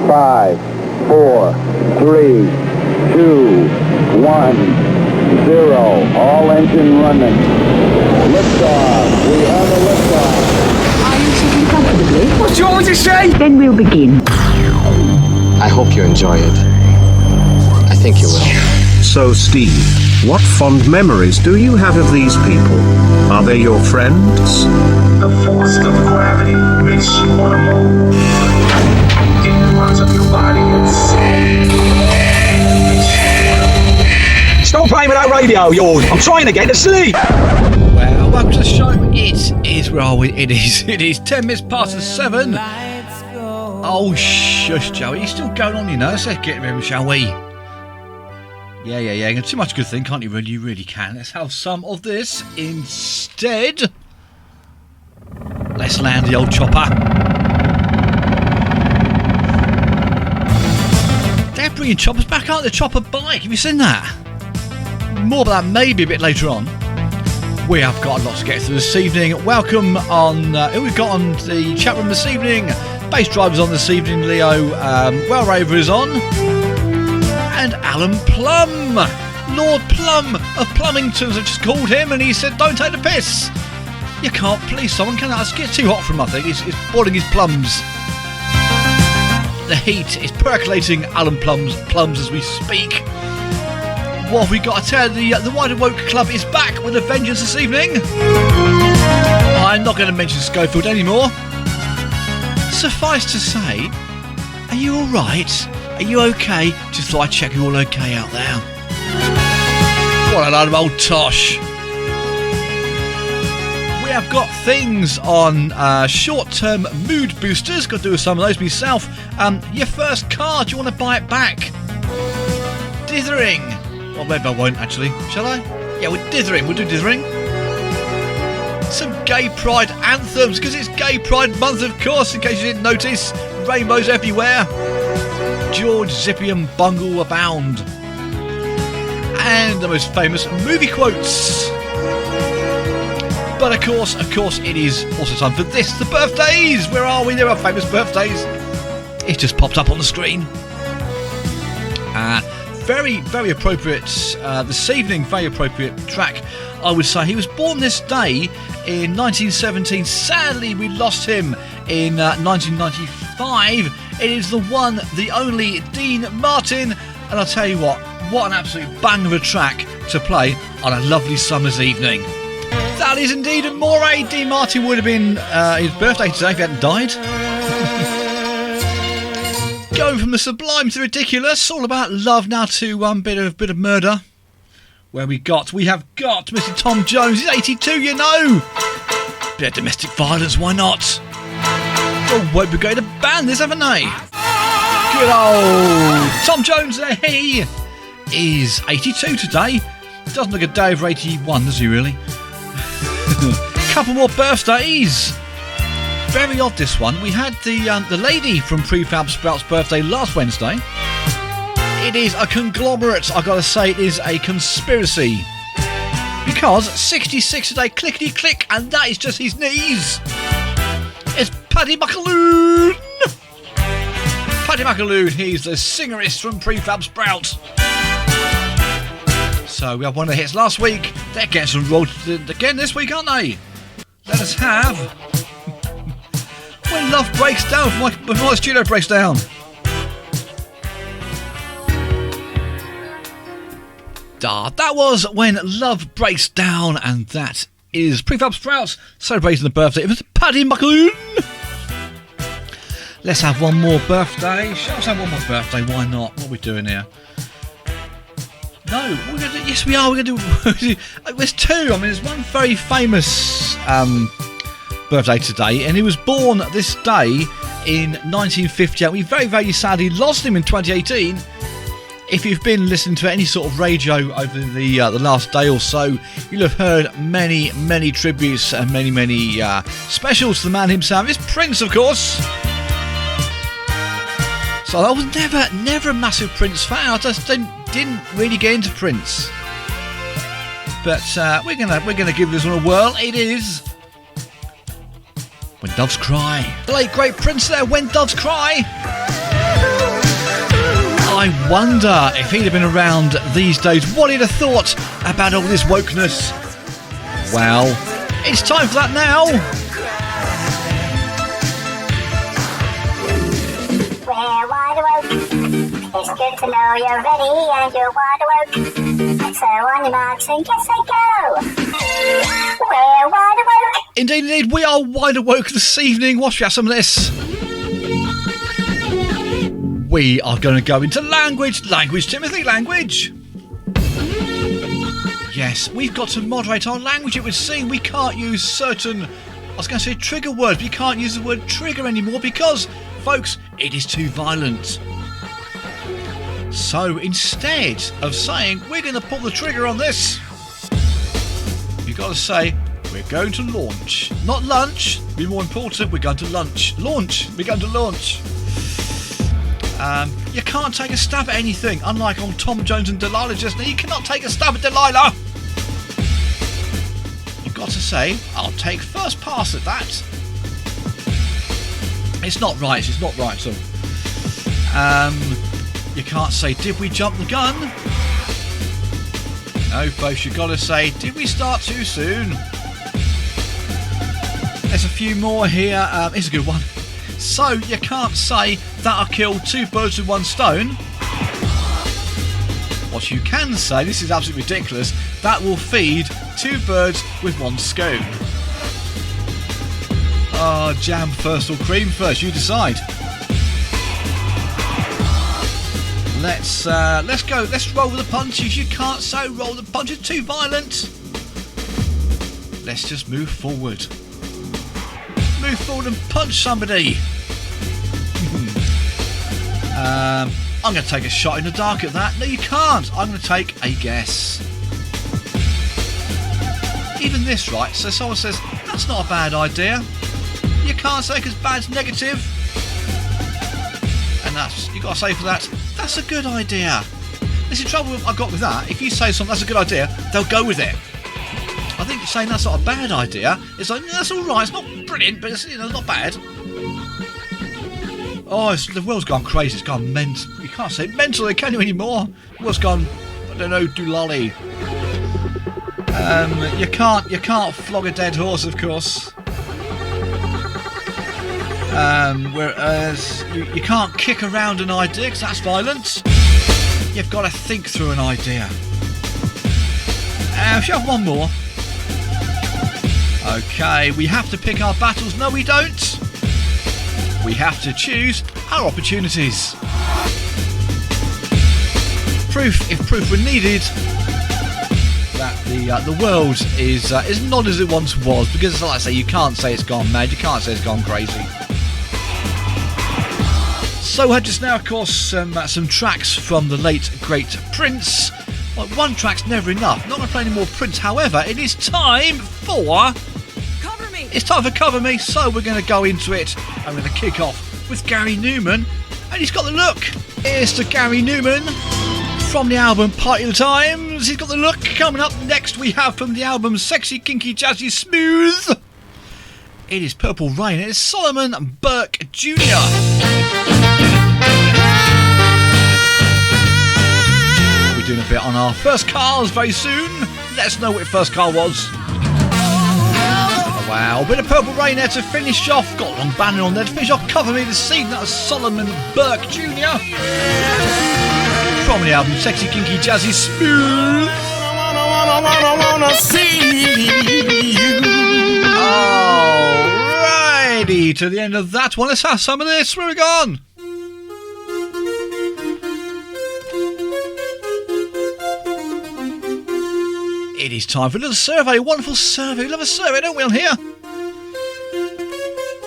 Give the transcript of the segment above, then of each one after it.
5, 4, 3, 2, 1, 0. All engine running. Liftoff. We have a liftoff. Are you sitting comfortably? What do you want me to say? Then we'll begin. I hope you enjoy it. I think you will. So, Steve, what fond memories do you have of these people? Are they your friends? The force of gravity makes you want to move. It runs up your body and Stop playing with that radio of yours. I'm trying to get to sleep. Well, welcome to the show. It is, where are we? It is 10 minutes past 7. Oh, shush, Joey. He's still going on, you know. So let's get him, shall we? Yeah. Too much good thing, can't you really? You really can. Let's have some of this instead. Let's land the old chopper. They're bringing choppers back, aren't they? Chopper bike. Have you seen that? More about that maybe a bit later on. We have got a lot to get through this evening. Welcome on. Who we've got on the chat room this evening? Bass Driver's on this evening. Leo Well Raver is on. And Alan Plum. Lord Plum of Plumbingtons have just called him and he said, don't take the piss. You can't please someone, can I? It's getting too hot for him, I think. It's boiling his plums. The heat is percolating Alan Plums as we speak. What have we got to tell? The Wide Awoke Club is back with a vengeance this evening. I'm not going to mention Schofield anymore. Suffice to say, are you alright? Are you okay? Just thought I'd check you're all okay out there. What a load of old tosh. We have got things on short-term mood boosters. Got to do with some of those myself. Your first car, do you want to buy it back? Dithering. Well, maybe I won't actually. Shall I? Yeah, we're dithering. We'll do dithering. Some gay pride anthems, because it's Gay Pride Month, of course, in case you didn't notice. Rainbows everywhere. George Zippian Bungle abound. And the most famous movie quotes. But of course, it is also time for this, the birthdays. Where are we? There are famous birthdays. It's just popped up on the screen. Very, very appropriate this evening. Very appropriate track, I would say. He was born this day in 1917. Sadly, we lost him in 1995. It is the one, the only Dean Martin. And I'll tell you what an absolute bang of a track to play on a lovely summer's evening. That is indeed a more. Dean Martin would have been his birthday today if he hadn't died. Going from the sublime to the ridiculous, all about love now to bit of murder. We have got Mr. Tom Jones. He's 82, you know. Bit of domestic violence, why not? Oh, won't be going to ban this, haven't they? Good old Tom Jones there. He is 82 today. Doesn't look a day over 81, does he really? Couple more birthdays. Very odd, this one. We had the lady from Prefab Sprout's birthday last Wednesday. It is a conglomerate, I've got to say. It is a conspiracy. Because 66 today, clickety click, and that is just his knees. It's Paddy McAloon. Paddy McAloon, he's the singerist from Prefab Sprout. So we had one of the hits last week. They're getting some rolled again this week, aren't they? Let us have When Love Breaks Down, when my studio breaks down. That was When Love Breaks Down, and that is Prefab Sprouts celebrating the birthday of Paddy McAloon. Let's have one more birthday. Shall we have one more birthday? Why not? What are we doing here? No, we're going to do. Yes, we are. We're going to do. There's two. I mean, there's one very famous birthday today, and he was born this day in 1958. We very, very sadly lost him in 2018. If you've been listening to any sort of radio over the last day or so, you'll have heard many, many tributes and many, many specials to the man himself. It's Prince, of course. So I was never a massive Prince fan. I just didn't really get into Prince. But we're gonna give this one a whirl. It is When Doves Cry. The late great Prince there, When Doves Cry. wonder if he'd have been around these days, what he'd have thought about all this wokeness. Well, it's time for that now. We're wide awake. It's good to know you're ready and you're wide awake. So on your marks and get set, go. We're wide awake. Indeed, we are wide awake this evening. Watch out some of this. We are going to go into language, Timothy, language. Yes, we've got to moderate our language. It would seem we can't use certain, I was going to say trigger words, but you can't use the word trigger anymore because, folks, it is too violent. So instead of saying we're going to pull the trigger on this, you've got to say we're going to launch. Not lunch, be more important, we're going to lunch. Launch, we're going to launch. You can't take a stab at anything, unlike on Tom Jones and Delilah just now. You cannot take a stab at Delilah. You've got to say, I'll take first pass at that. It's not right at all. You can't say, did we jump the gun? No, folks, you've got to say, did we start too soon? There's a few more here. Here's a good one. So you can't say that'll kill two birds with one stone. What you can say, this is absolutely ridiculous, that will feed two birds with one scone. Oh, jam first or cream first, you decide. Let's go. Let's roll the punches. You can't say roll the punches, too violent. Let's just move forward. Move forward and punch somebody. I'm going to take a shot in the dark at that. No, you can't. I'm going to take a guess. Even this, right? So someone says, that's not a bad idea. You can't say because bad's negative. And that's, you got to say for that, that's a good idea. This is the trouble I've got with that. If you say something, that's a good idea, they'll go with it. I think saying that's not a bad idea, it's like, that's all right, it's not brilliant, but it's, you know, not bad. Oh, the world's gone crazy, it's gone mental. You can't say mental, can you anymore? The world's gone, I don't know, doolally. You can't flog a dead horse, of course. Whereas you can't kick around an idea because that's violent. You've got to think through an idea. Shall we have one more? Okay, we have to pick our battles. No, we don't. We have to choose our opportunities. Proof, if proof were needed, that the world is not as it once was, because like I say, you can't say it's gone mad, you can't say it's gone crazy. So we had just now, of course, some tracks from the late great Prince. Well, one track's never enough. Not going to play any more Prince. However, it is time for Cover Me. It's time for Cover Me. So we're going to go into it. I'm going to kick off with Gary Newman, and he's got the look. Here's to Gary Newman from the album Party of the Times. He's got the look. Coming up next, we have from the album Sexy, Kinky, Jazzy, Smooth. It is Purple Rain. It is Solomon Burke Jr. We're doing a bit on our first cars very soon. Let us know what your first car was. Oh, wow, a bit of Purple Rain there to finish off. Got a long banner on there to finish off Cover Me this evening. That was Solomon Burke Jr. From the album Sexy, Kinky, Jazzy, Smooth. Wanna see you. Alrighty, to the end of that one. Let's have some of this. Where are we gone? It is time for a little survey, a wonderful survey. We love a survey, don't we, on here?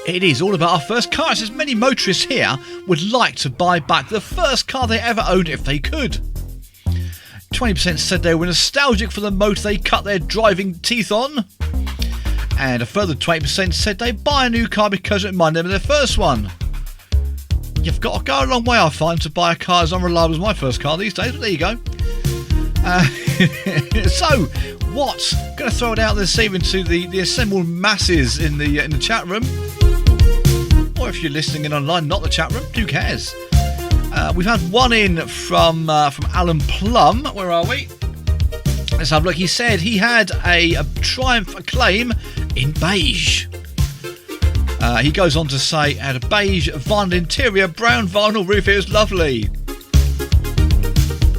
It is all about our first car. It says many motorists here would like to buy back the first car they ever owned if they could. 20% said they were nostalgic for the motor they cut their driving teeth on. And a further 20% said they buy a new car because it reminded them of their first one. You've got to go a long way, I find, to buy a car as unreliable as my first car these days, but there you go. So, what? Going to throw it out this evening to the assembled masses in the chat room. Or if you're listening in online, not the chat room, who cares? We've had one in from Alan Plum. Where are we? Let's have a look. He said he had a Triumph Acclaim in beige. He goes on to say, had a beige vinyl interior, brown vinyl roof. It was lovely.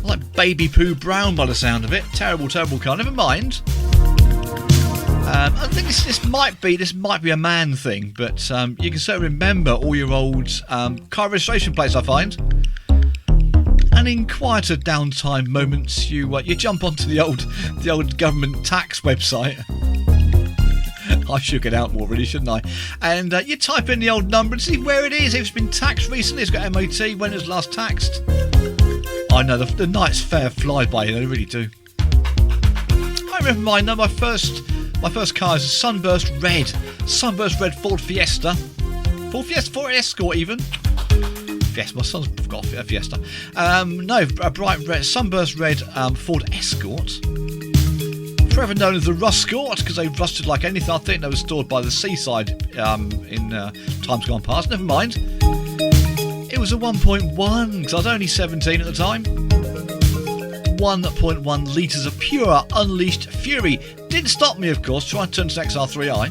Like baby poo brown by the sound of it. Terrible, terrible car. Never mind. I think this might be a man thing, but you can certainly remember all your old car registration plates, I find. And in quieter downtime moments, you jump onto the old government tax website. I should get out more, really, shouldn't I? And you type in the old number and see where it is. If it's been taxed recently, it's got MOT, when it was last taxed. I know, the nights fair fly by here, they really do. I remember my first car is a Sunburst Red Ford Fiesta. Ford Escort even. Yes, my son's got a Fiesta. No, a bright red, Sunburst Red Ford Escort. Forever known as the Ruscort, because they rusted like anything. I think they were stored by the seaside in times gone past. Never mind. It was a 1.1, because I was only 17 at the time. 1.1 litres of pure unleashed fury. Didn't stop me, of course. Tried to turn to XR3i.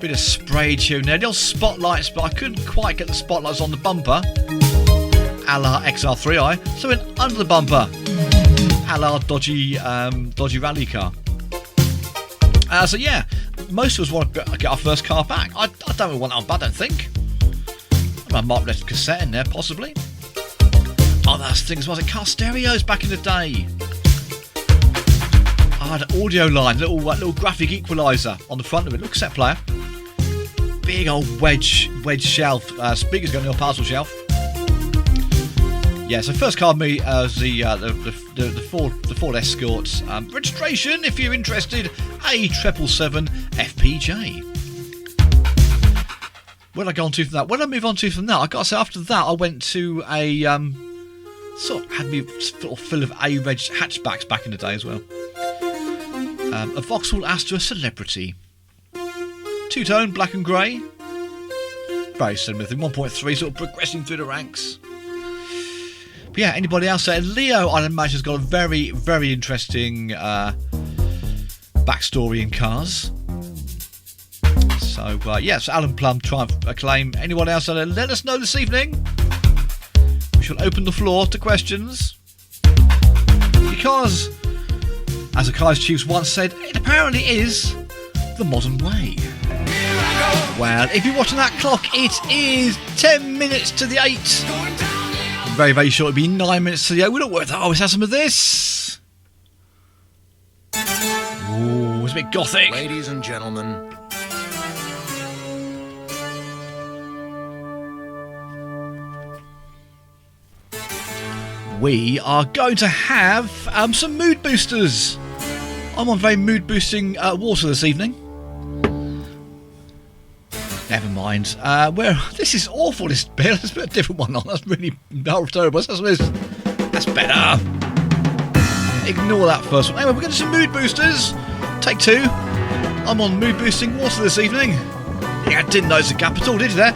Bit of spray tune there. The old spotlights, but I couldn't quite get the spotlights on the bumper. A la XR3i. So I went under the bumper. A la dodgy rally car. So yeah, most of us want to get our first car back. I don't really want that on, but I don't think. I might have left a cassette in there, possibly. Oh, that's things, was it? Car stereos back in the day. I had an audio line, little graphic equaliser on the front of it. Look, cassette player. Big old wedge shelf. Speakers going on a parcel shelf. Yeah, so first car me was the Ford Escort. Registration, if you're interested, A777 FPJ. Where did I go on to from that? Where did I move on to from that? I got to say, after that, I went to a sort of had me full of A-Reg hatchbacks back in the day as well. A Vauxhall Astra Celebrity. Two-tone, black and grey. Very similar thing. 1.3, sort of progressing through the ranks. But yeah, anybody else there? Leo, I'd imagine, has got a very, very interesting backstory in cars. So, so Alan Plum, Triumph Acclaim. Anyone else there? Let us know this evening. We shall open the floor to questions. Because, as a Cars Chiefs once said, it apparently is the modern way. Well, if you're watching that clock, it is 10 minutes to the 8. Very, very short. It'll be 9 minutes to the 8. We're not worth it. Let's have some of this. Ooh, it's a bit gothic. Ladies and gentlemen. We are going to have some mood boosters. I'm on very mood boosting water this evening. Never mind. This is awful, this bit. Let's put a different one on. That's really terrible. That's better. Ignore that first one. Anyway, we're going to do some mood boosters. Take 2. I'm on mood boosting water this evening. Yeah, I didn't know it's a capital, did you there?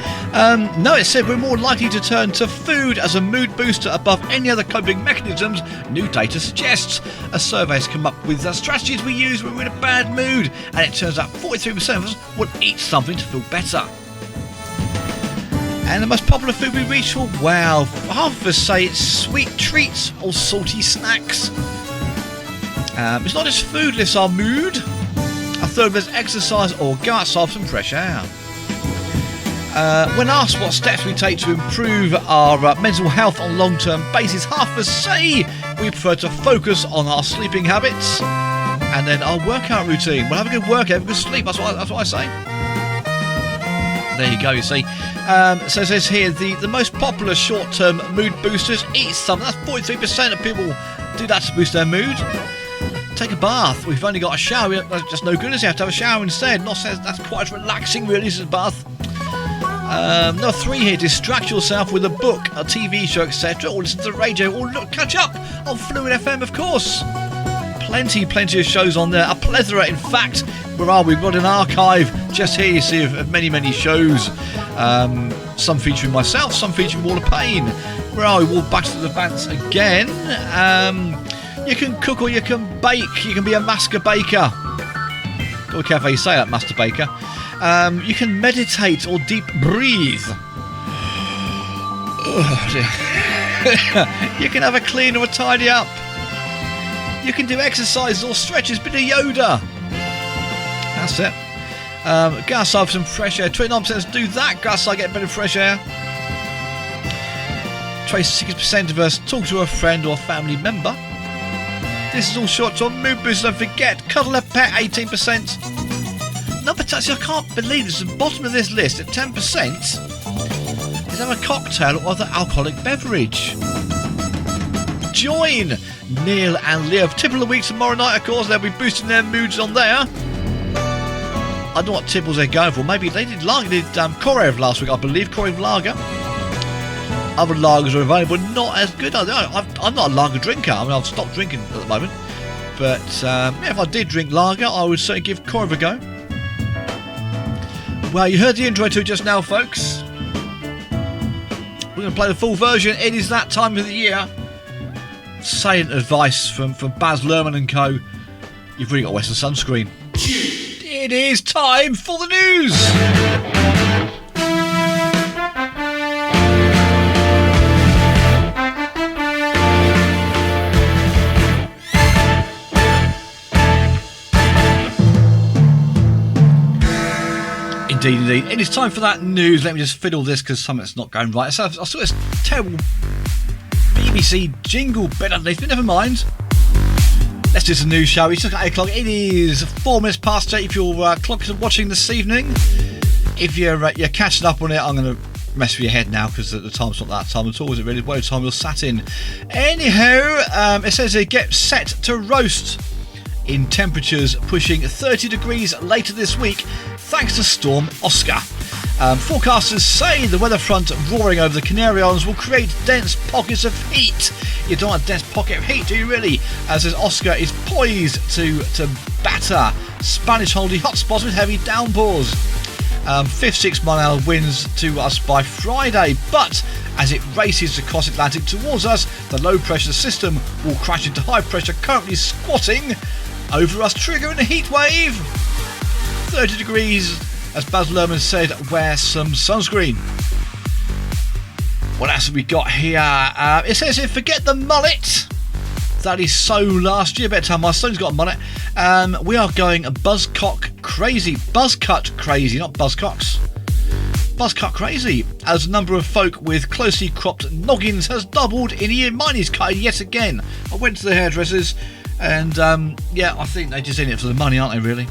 No, it said we're more likely to turn to food as a mood booster above any other coping mechanisms. New data suggests. A survey has come up with the strategies we use when we're in a bad mood, and it turns out 43% of us would eat something to feel better. And the most popular food we reach for, well, half of us say it's sweet treats or salty snacks. It's not just food lifts our mood. A third of us exercise or go outside for some fresh air. When asked what steps we take to improve our mental health on a long-term basis, half of us say we prefer to focus on our sleeping habits and then our workout routine. We'll have a good workout, have a good sleep, that's what I say. There you go, you see. So it says here, the most popular short-term mood boosters, eat something. That's 43% of people do that to boost their mood. Take a bath. We've only got a shower. That's just no good, as you have to have a shower instead. Not says that's quite relaxing, really, as a bath. Number 3 here, distract yourself with a book, a TV show, etc., or listen to the radio, or catch up on Phluid FM, of course. Plenty of shows on there. A plethora, in fact. Where are we? We've got an archive just here, you see, of many shows. Some featuring myself, some featuring L.Paine, where I walk back to the bants again. You can cook or you can bake. You can be a master baker. Got to be careful how you say that, master baker. You can meditate or deep breathe. Oh, dear. You can have a clean or a tidy up. You can do exercises or stretches, bit of Yoda. That's it. Go outside for some fresh air. 29% do that. Go outside, get a bit of fresh air. 26% of us talk to a friend or family member. This is all short-term mood boosters. Don't forget, cuddle a pet. 18%. Number 10. See, I can't believe this. At the bottom of this list at 10% is have a cocktail or other alcoholic beverage. Join Neil and Leo. Tipple of the week tomorrow night, of course. They'll be boosting their moods on there. I don't know what tipples they're going for. Maybe they did lager. They did Korev last week, I believe. Korev lager. Other lagers are available, not as good. I'm not a lager drinker. I mean, I've stopped drinking at the moment. But yeah, if I did drink lager, I would certainly give Korev a go. Well, you heard the intro to it just now, folks. We're going to play the full version. It is that time of the year. Salient advice from Baz Luhrmann and co. You've really got to wear some sunscreen. It is time for the news. Indeed. It is time for that news. Let me just fiddle this because something's not going right. So I saw this terrible BBC jingle bit underneath, but never mind. Let's do some news, shall we? It's just 8 o'clock. It is 4 minutes past 8 if you're watching this evening. If you're catching up on it, I'm going to mess with your head now because the time's not that time at all, is it really? What time you're sat in. Anyhow, it says it gets set to roast in temperatures pushing 30 degrees later this week thanks to Storm Oscar. Forecasters say the weather front roaring over the Canary Islands will create dense pockets of heat. You don't want a dense pocket of heat, do you really? As Oscar is poised to batter Spanish holiday hotspots with heavy downpours. 5-6 mile-an-hour winds to us by Friday, but as it races across Atlantic towards us, the low pressure system will crash into high pressure currently squatting over us, triggering a heat wave. 30 degrees, as Baz Luhrmann said, wear some sunscreen. What else have we got here? It says here, forget the mullet. That is so last year. Better tell my son's got a mullet. We are going buzzcock crazy. Buzzcut crazy, not buzzcocks. Buzzcut crazy, as the number of folk with closely cropped noggins has doubled in a year. Mine is cutting yet again. I went to the hairdressers and yeah, I think they're just in it for the money, aren't they, really?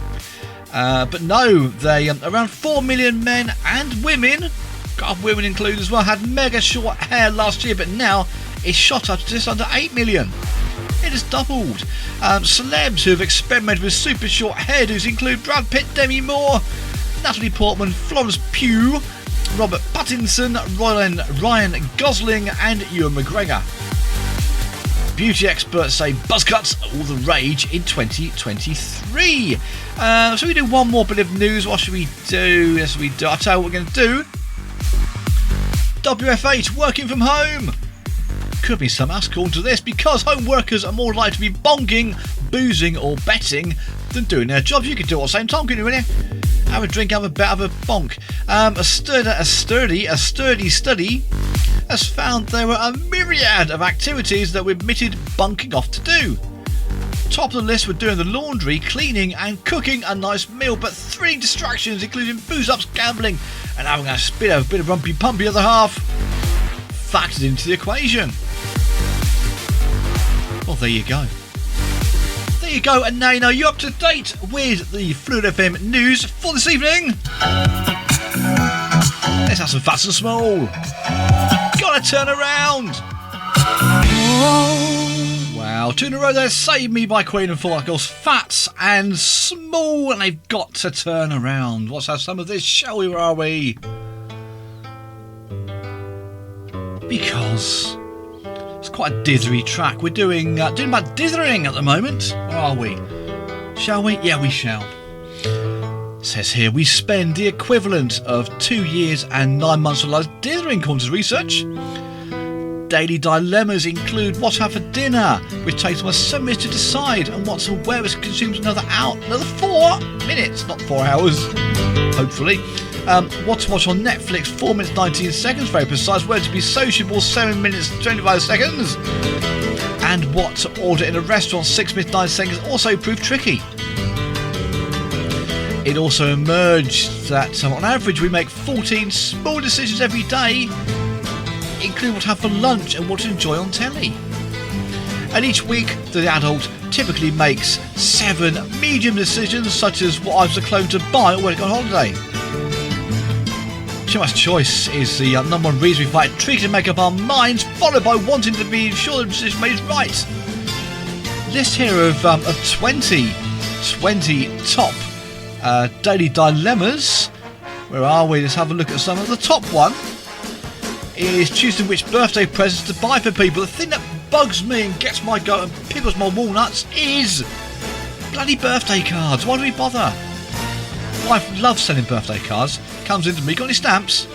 But no, they around 4 million men and women, got women included as well, had mega short hair last year, but now it's shot up to just under 8 million. It has doubled. Celebs who have experimented with super short hairdos include Brad Pitt, Demi Moore, Natalie Portman, Florence Pugh, Robert Pattinson, Ryan Gosling and Ewan McGregor. Beauty experts say buzz cuts are all the rage in 2023. So we do one more bit of news. What should we do? Yes, we do. I'll tell you what we're going to do. WF8, working from home. Could be something else according to this, because home workers are more likely to be bonging, boozing or betting than doing their jobs. You could do it at the same time, couldn't you, really? Have a drink, have a bit, have a bonk. A sturdy study has found there were a myriad of activities that we admitted bunking off to do. Top of the list were doing the laundry, cleaning and cooking a nice meal, but 3 distractions including booze-ups, gambling and having a bit of rumpy-pumpy other half factored into the equation. Well, there you go. There you go, and now you know you're up to date with the Phluid FM news for this evening. Let's have some fats and small. Gotta turn around. Wow, 2 in a row there. Save Me by Queen and Four Girls. Fats and small, and they've got to turn around. Let's have some of this, shall we? Where are we? Because it's quite a dithery track. We're doing about dithering at the moment. Where are we? Shall we? Yeah, we shall. says here, we spend the equivalent of 2 years and 9 months of life dithering, according to research. Daily dilemmas include what to have for dinner, which takes almost 7 minutes to decide, and what to wear, which consumes another 4 minutes, not 4 hours, hopefully. What to watch on Netflix, 4 minutes 19 seconds, very precise. Where to be sociable, 7 minutes 25 seconds. And what to order in a restaurant, 6 minutes 9 seconds, also proved tricky. It also emerged that on average we make 14 small decisions every day, including what to have for lunch and what to enjoy on telly. And each week the adult typically makes 7 medium decisions, such as what items of clothes to buy or where to go on holiday. Too much choice is the number one reason we find it tricky to make up our minds, followed by wanting to be sure the decision made is right. List here of 20 top daily dilemmas. Where are we? Let's have a look at some of the top one. Is choosing which birthday presents to buy for people. The thing that bugs me and gets my goat and pickles my walnuts is bloody birthday cards. Why do we bother? Wife loves sending birthday cards. Comes into me, got any stamps?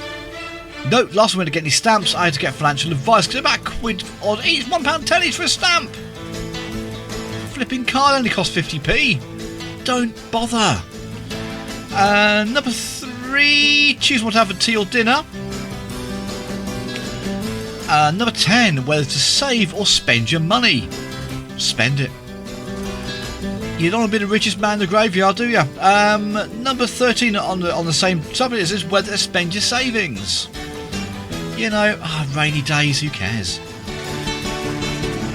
No, last time I went to get any stamps, I had to get financial advice because about £1 odd each, £1.10 for a stamp. Flipping card only costs 50p. Don't bother. Number 3, choose what to have for tea or dinner. Number 10, whether to save or spend your money. Spend it. You don't want to be the richest man in the graveyard, do you? Number 13 on the same subject is whether to spend your savings. You know, rainy days, who cares?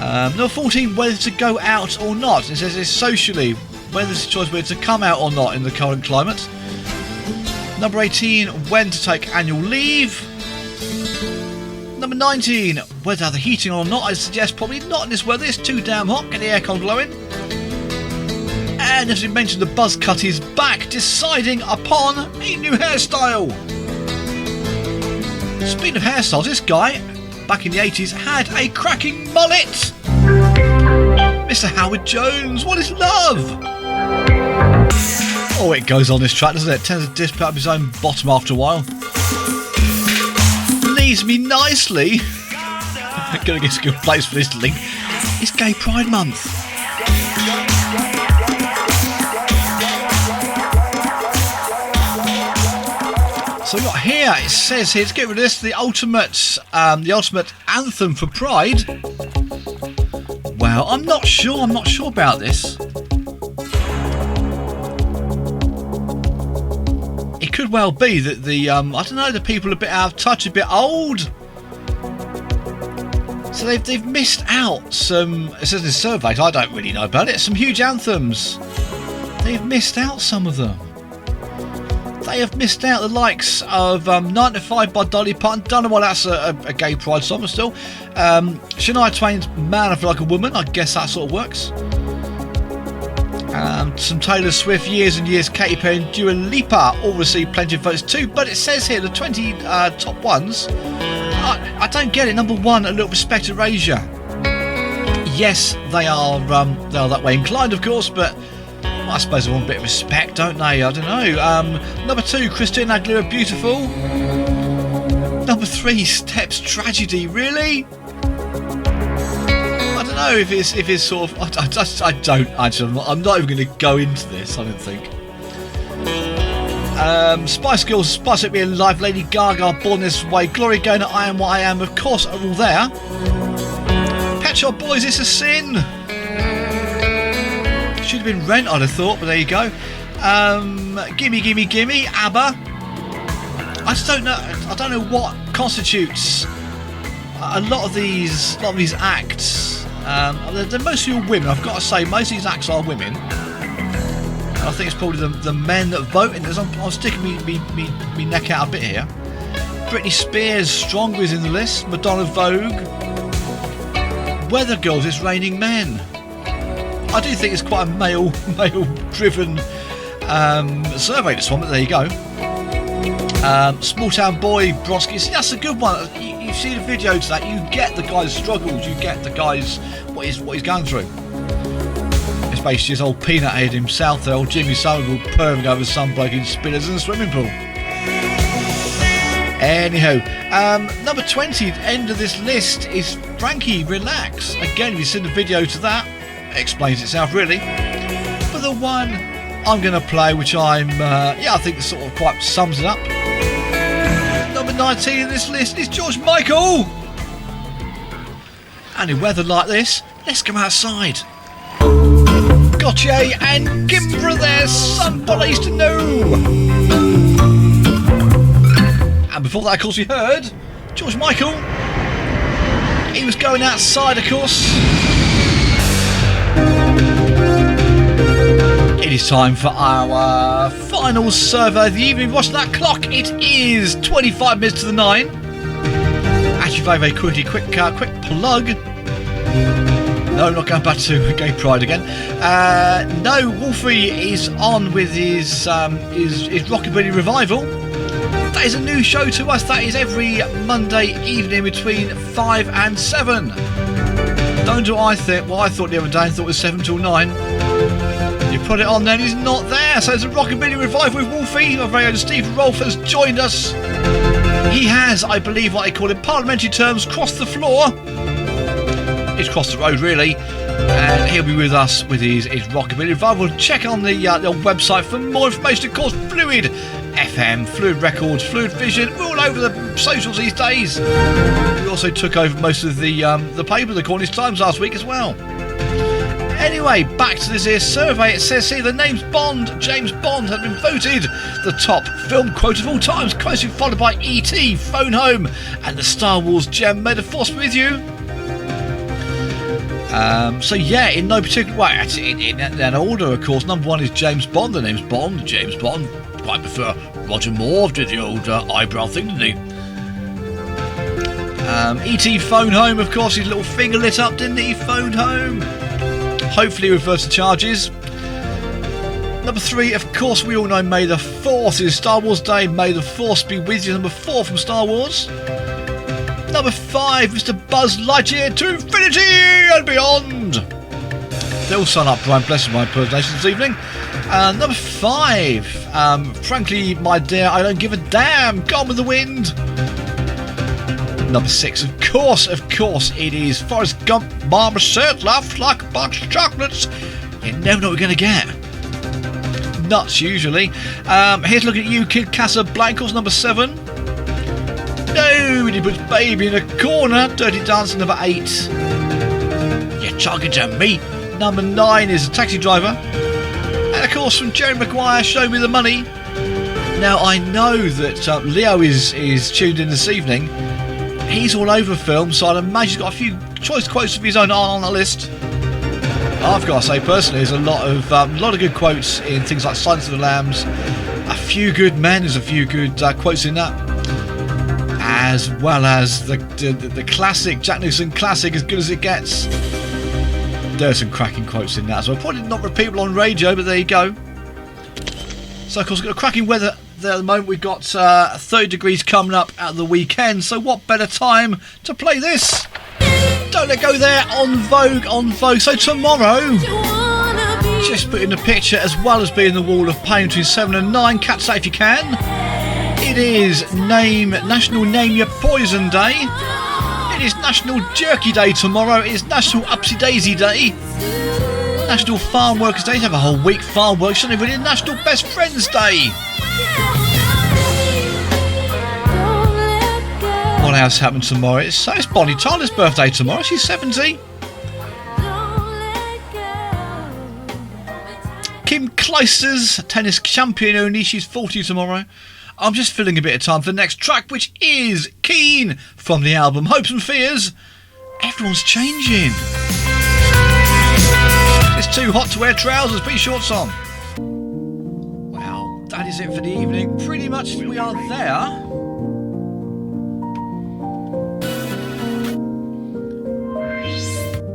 Number 14, whether to go out or not. It says it's socially, whether it's a choice whether to come out or not in the current climate. Number 18, when to take annual leave. Number 19, whether to have the heating on or not. I suggest probably not in this weather, it's too damn hot, get the aircon blowing. And as we mentioned, the buzz cut is back, deciding upon a new hairstyle. Speaking of hairstyles, this guy, back in the 80s, had a cracking mullet. Mr. Howard Jones, what is love? Oh, it goes on this track, doesn't it? Tends to dip up his own bottom after a while. Leaves me nicely. I'm going to get a good place for this link. It's Gay Pride Month. So we've got here, it says here, to get rid of this, the ultimate anthem for Pride. Well, I'm not sure about this. It could well be that the, I don't know, the people are a bit out of touch, a bit old. So they've missed out some, it says in surveys, I don't really know about it, some huge anthems. They've missed out some of them. They have missed out the likes of 9 to 5 by Dolly Parton. Don't know why that's a gay pride song, but still. Shania Twain's Man I Feel Like a Woman. I guess that sort of works. Some Taylor Swift, Years and Years, Katy Perry and Dua Lipa all received plenty of votes too. But it says here, the 20 top ones, I don't get it. Number 1, A Little Respect Erasure. Yes, they are that way inclined, of course, but I suppose they want a bit of respect, don't they? I don't know. Number 2, Christina Aguilera, Beautiful. Number 3, Steps, Tragedy. Really? I don't know if it's sort of. I'm not even going to go into this. I don't think. Spice Girls, Spice Up Your Life, Lady Gaga, Born This Way, Gloria Gaynor, I Am What I Am, of course, are all there. Pet Shop Boys, It's a Sin. Should have been Rent, I'd have thought, but there you go. Gimme, Gimme, Gimme, ABBA. I just don't know. I don't know what constitutes a lot of these acts. They're mostly all women. I've got to say, most of these acts are women. I think it's probably the men that vote in this. I'm sticking me neck out a bit here. Britney Spears, Stronger is in the list. Madonna, Vogue. Weather Girls, It's Raining Men. I do think it's quite a male-driven survey, this one, but there you go. Small Town Boy, Broski. See, that's a good one. You see the video to that, you get the guy's struggles, you get the guy's what he's going through. It's face his old peanut head himself there, old Jimmy Somerville perving over some bloke in spinners in the swimming pool. Anyhow, number 20, end of this list, is Frankie Relax. Again, if you've seen the video to that, it explains itself really. But the one I'm going to play, which I think sort of quite sums it up. Number 19 in this list is George Michael. And in weather like this, let's come outside. Gotcha and Kimbra there, somebody's to know. And before that, of course, we heard George Michael. He was going outside, of course. It is time for our final survey of the evening. Watch that clock. It is 25 minutes to the 9. Actually, very quick plug. No, not going back to Gay Pride again. No, Wolfie is on with his Rockabilly Revival. That is a new show to us. That is every Monday evening between 5 and 7. Don't do what I think. Well, I thought the other day, I thought it was 7 till 9. You put it on, then he's not there. So it's a Rockabilly Revival with Wolfie. Our very own Steve Rolfe has joined us. He has, I believe, what they call in parliamentary terms, crossed the floor. It's crossed the road, really. And he'll be with us with his Rockabilly Revival. Check on the website for more information. Of course, Phluid FM, Phluid Records, Phluid Vision. We're all over the socials these days. We also took over most of the paper, the Cornish Times, last week as well. Anyway, back to this here survey. It says here the name's Bond. James Bond has been voted the top film quote of all times, closely followed by E.T., Phone Home, and the Star Wars gem May the Force be with you. So yeah, in no particular way, in that order, of course. Number 1 is James Bond. The name's Bond. James Bond. Quite prefer Roger Moore did the old eyebrow thing, didn't he? E.T. Phone Home, of course, his little finger lit up, didn't he? Phoned home. Hopefully reverse the charges. Number 3, of course, we all know May the 4th is Star Wars Day. May the Force be with you. Number 4 from Star Wars. Number 5, Mr. Buzz Lightyear to infinity and beyond. They'll sign up, Brian Bless, my impersonation this evening. Number 5, frankly, my dear, I don't give a damn. Gone with the Wind. Number 6, of course, it is Forrest Gump. Mama said, laughed like a box of chocolates. You never know what you're going to get. Nuts, usually. Here's looking at you, Kid Casablancas, number 7. Nobody puts baby in a corner. Dirty Dancing, number 8. You're talking to me. Number 9 is a Taxi Driver. And of course, from Jerry Maguire, Show Me the Money. Now, I know that Leo is tuned in this evening. He's all over film, so I'd imagine he's got a few choice quotes of his own on the list. I've got to say, personally, there's a lot of good quotes in things like Silence of the Lambs. A few good men. There's a few good quotes in that, as well as the classic Jack Nicholson classic, As Good as It Gets. There are some cracking quotes in that as well. Probably not repeatable on radio, but there you go. So, of course, we've got a cracking weather there at the moment. We've got 30 degrees coming up at the weekend, so what better time to play this? Don't Let Go there on Vogue. So tomorrow, just put in the picture, as well as being the Wall of Pain between 7 and 9, catch that if you can. It is National Name Your Poison Day. It is National Jerky Day tomorrow. It is National Upsy Daisy Day. National Farm Workers Day. Have a whole week farm work. Something really. National Best Friends Day. What else happened tomorrow? It's Bonnie Tyler's birthday tomorrow. She's 70. Kim Clijsters, tennis champion only. She's 40 tomorrow. I'm just filling a bit of time for the next track, which is Keen from the album Hopes and Fears. Everyone's changing. It's too hot to wear trousers. Put your shorts on. Well, that is it for the evening. Pretty much we are there.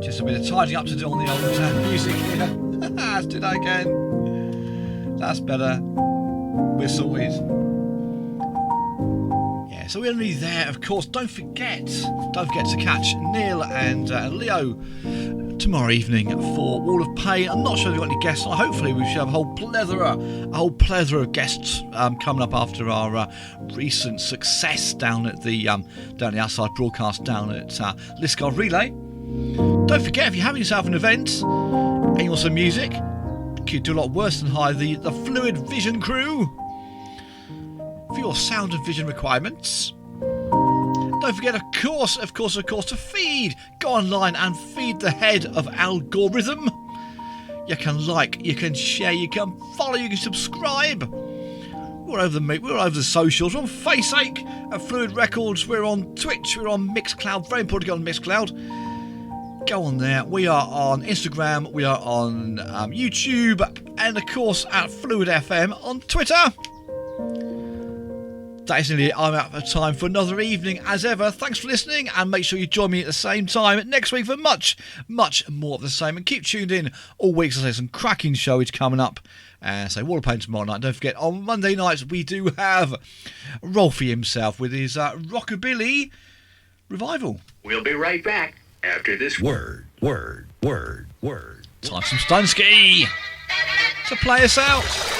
Just a bit of tidying up to do on the old music here. Let's do that again. That's better. We're sorted. Yeah, so we're only there, of course. Don't forget to catch Neil and Leo tomorrow evening for L.Paine. I'm not sure they've got any guests. Hopefully we should have a whole plethora of guests coming up after our recent success down at the outside broadcast down at Liscar Relay. Don't forget, if you're having yourself an event and you want some music, you could do a lot worse than hire the Phluid Vision crew for your sound and vision requirements. Don't forget, of course, to feed. Go online and feed the head of algorithm. You can like, you can share, you can follow, you can subscribe. We're over the socials. We're on Faceache at Phluid Records. We're on Twitch. We're on Mixcloud. Very important to go on Mixcloud. Go on there. We are on Instagram. We are on YouTube. And, of course, at Phluid FM on Twitter. That is nearly it. I'm out of time for another evening as ever. Thanks for listening, and make sure you join me at the same time next week for much, much more of the same. And keep tuned in all week. There's some cracking shows coming up. So L.Paine tomorrow night. Don't forget, on Monday nights we do have Rolfie himself with his Rockabilly revival. We'll be right back after this word. Time for some Stone Ski to play us out.